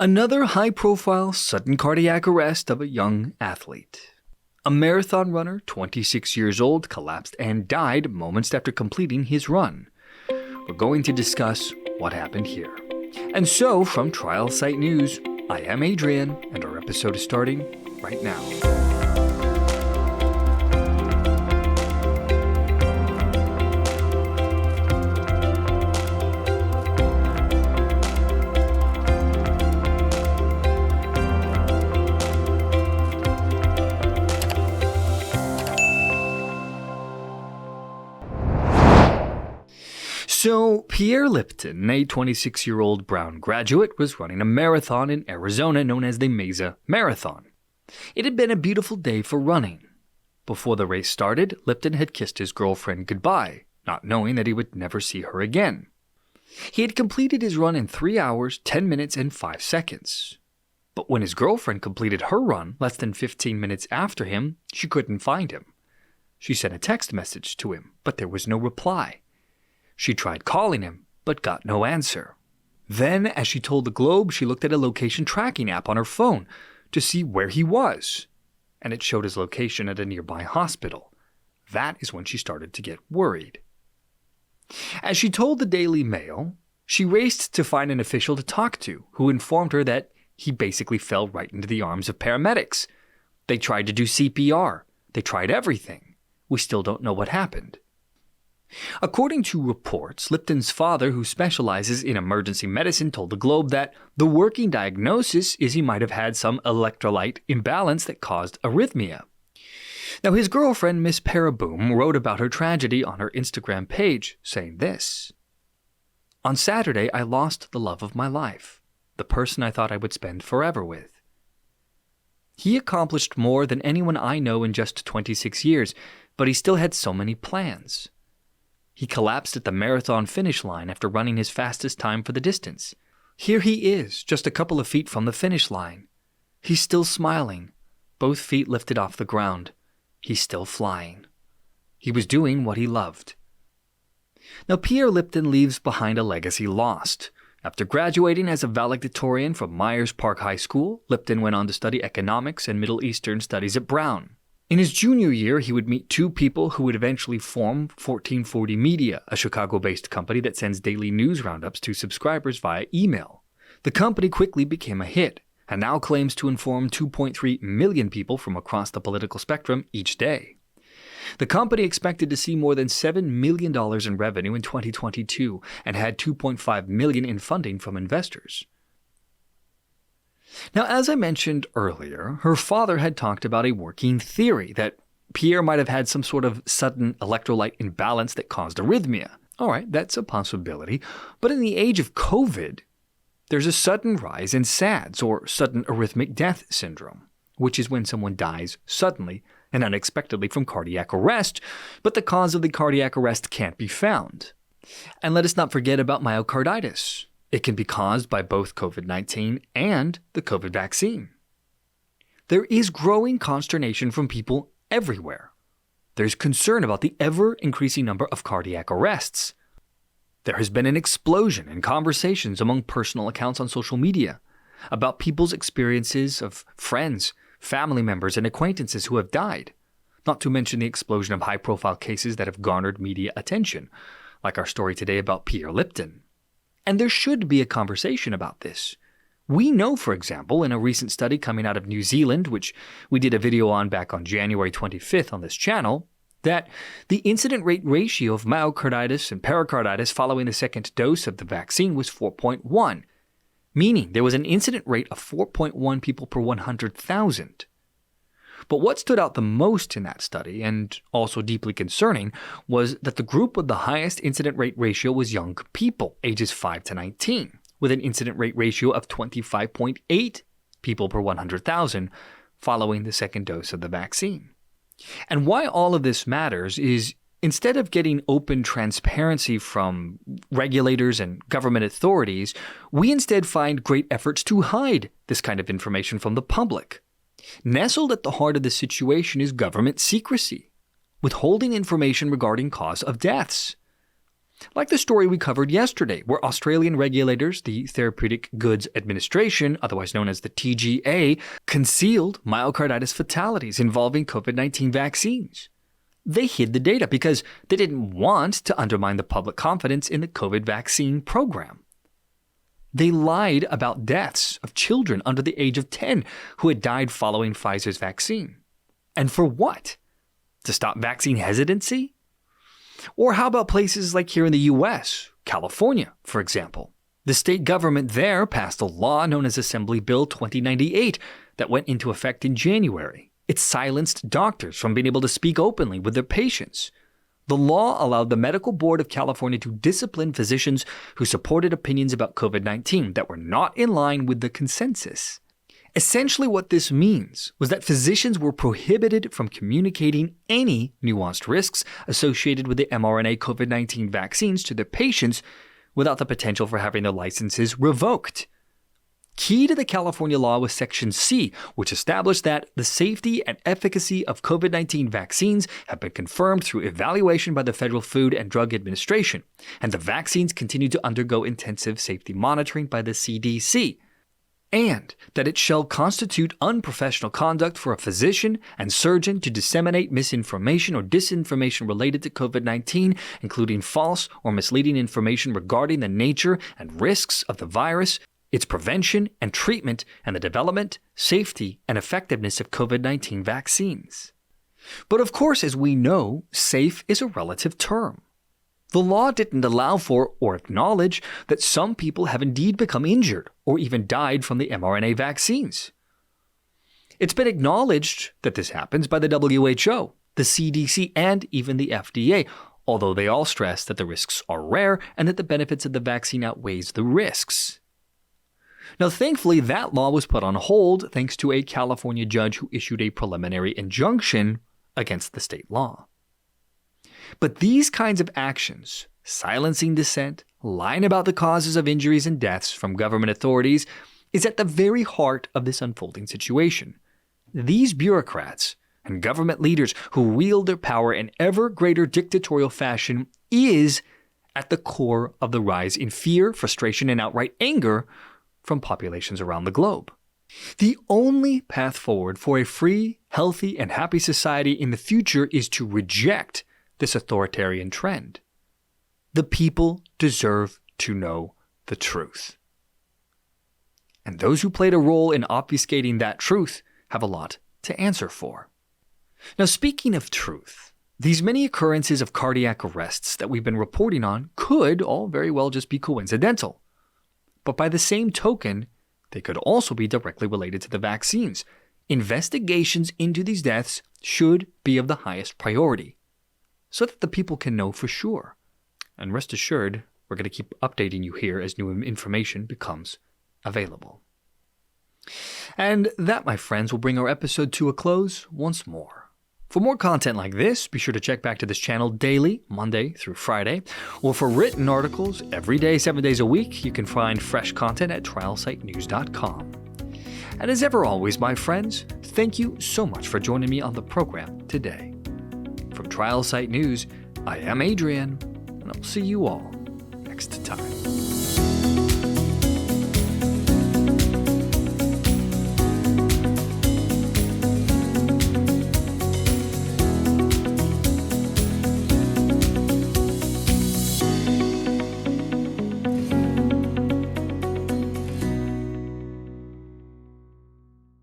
Another high-profile sudden cardiac arrest of a young athlete. A marathon runner, 26 years old, collapsed and died moments after completing his run. We're going to discuss what happened here. And so, from Trial Site News, I am Adrian, and our episode is starting right now. So, Pierre Lipton, a 26-year-old Brown graduate, was running a marathon in Arizona known as the Meza Marathon. It had been a beautiful day for running. Before the race started, Lipton had kissed his girlfriend goodbye, not knowing that he would never see her again. He had completed his run in 3 hours, 10 minutes, and 5 seconds. But when his girlfriend completed her run less than 15 minutes after him, she couldn't find him. She sent a text message to him, but there was no reply. She tried calling him, but got no answer. Then, as she told the Globe, she looked at a location tracking app on her phone to see where he was, and it showed his location at a nearby hospital. That is when she started to get worried. As she told the Daily Mail, she raced to find an official to talk to, who informed her that he basically fell right into the arms of paramedics. They tried to do CPR. They tried everything. We still don't know what happened. According to reports, Lipton's father, who specializes in emergency medicine, told the Globe that the working diagnosis is he might have had some electrolyte imbalance that caused arrhythmia. Now, his girlfriend, Miss Paraboom, wrote about her tragedy on her Instagram page, saying this: "On Saturday, I lost the love of my life, the person I thought I would spend forever with. He accomplished more than anyone I know in just 26 years, but he still had so many plans. He collapsed at the marathon finish line after running his fastest time for the distance. Here he is, just a couple of feet from the finish line. He's still smiling, both feet lifted off the ground. He's still flying. He was doing what he loved." Now, Pierre Lipton leaves behind a legacy lost. After graduating as a valedictorian from Myers Park High School, Lipton went on to study economics and Middle Eastern studies at Brown. In his junior year, he would meet two people who would eventually form 1440 Media, a Chicago-based company that sends daily news roundups to subscribers via email. The company quickly became a hit, and now claims to inform 2.3 million people from across the political spectrum each day. The company expected to see more than $7 million in revenue in 2022, and had $2.5 million in funding from investors. Now, as I mentioned earlier, her father had talked about a working theory that Pierre might have had some sort of sudden electrolyte imbalance that caused arrhythmia. All right, that's a possibility. But in the age of COVID, there's a sudden rise in SADS, or sudden arrhythmic death syndrome, which is when someone dies suddenly and unexpectedly from cardiac arrest, but the cause of the cardiac arrest can't be found. And let us not forget about myocarditis. It can be caused by both COVID-19 and the COVID vaccine. There is growing consternation from people everywhere. There's concern about the ever-increasing number of cardiac arrests. There has been an explosion in conversations among personal accounts on social media about people's experiences of friends, family members, and acquaintances who have died, not to mention the explosion of high-profile cases that have garnered media attention, like our story today about Pierre Lipton. And there should be a conversation about this. We know, for example, in a recent study coming out of New Zealand, which we did a video on back on January 25th on this channel, that the incident rate ratio of myocarditis and pericarditis following the second dose of the vaccine was 4.1, meaning there was an incident rate of 4.1 people per 100,000. But what stood out the most in that study, and also deeply concerning, was that the group with the highest incident rate ratio was young people, ages 5 to 19, with an incident rate ratio of 25.8 people per 100,000 following the second dose of the vaccine. And why all of this matters is, instead of getting open transparency from regulators and government authorities, we instead find great efforts to hide this kind of information from the public. Nestled at the heart of the situation is government secrecy, withholding information regarding cause of deaths. Like the story we covered yesterday, where Australian regulators, the Therapeutic Goods Administration, otherwise known as the TGA, concealed myocarditis fatalities involving COVID-19 vaccines. They hid the data because they didn't want to undermine the public confidence in the COVID vaccine program. They lied about deaths of children under the age of 10 who had died following Pfizer's vaccine. And for what? To stop vaccine hesitancy? Or how about places like here in the US, California, for example? The state government there passed a law known as Assembly Bill 2098 that went into effect in January. It silenced doctors from being able to speak openly with their patients. The law allowed the Medical Board of California to discipline physicians who supported opinions about COVID-19 that were not in line with the consensus. Essentially what this means was that physicians were prohibited from communicating any nuanced risks associated with the mRNA COVID-19 vaccines to their patients without the potential for having their licenses revoked. Key to the California law was Section C, which established that the safety and efficacy of COVID-19 vaccines have been confirmed through evaluation by the Federal Food and Drug Administration, and the vaccines continue to undergo intensive safety monitoring by the CDC. And that it shall constitute unprofessional conduct for a physician and surgeon to disseminate misinformation or disinformation related to COVID-19, including false or misleading information regarding the nature and risks of the virus, its prevention and treatment, and the development, safety, and effectiveness of COVID-19 vaccines. But of course, as we know, safe is a relative term. The law didn't allow for or acknowledge that some people have indeed become injured or even died from the mRNA vaccines. It's been acknowledged that this happens by the WHO, the CDC, and even the FDA, although they all stress that the risks are rare and that the benefits of the vaccine outweighs the risks. Now, thankfully, that law was put on hold thanks to a California judge who issued a preliminary injunction against the state law. But these kinds of actions, silencing dissent, lying about the causes of injuries and deaths from government authorities, is at the very heart of this unfolding situation. These bureaucrats and government leaders who wield their power in ever greater dictatorial fashion is at the core of the rise in fear, frustration, and outright anger from populations around the globe. The only path forward for a free, healthy, and happy society in the future is to reject this authoritarian trend. The people deserve to know the truth. And those who played a role in obfuscating that truth have a lot to answer for. Now, speaking of truth, these many occurrences of cardiac arrests that we've been reporting on could all very well just be coincidental. But by the same token, they could also be directly related to the vaccines. Investigations into these deaths should be of the highest priority, so that the people can know for sure. And rest assured, we're going to keep updating you here as new information becomes available. And that, my friends, will bring our episode to a close once more. For more content like this, be sure to check back to this channel daily, Monday through Friday. Or for written articles every day, 7 days a week, you can find fresh content at trialsitenews.com. And as ever always, my friends, thank you so much for joining me on the program today. From Trial Site News, I am Adrian, and I'll see you all next time.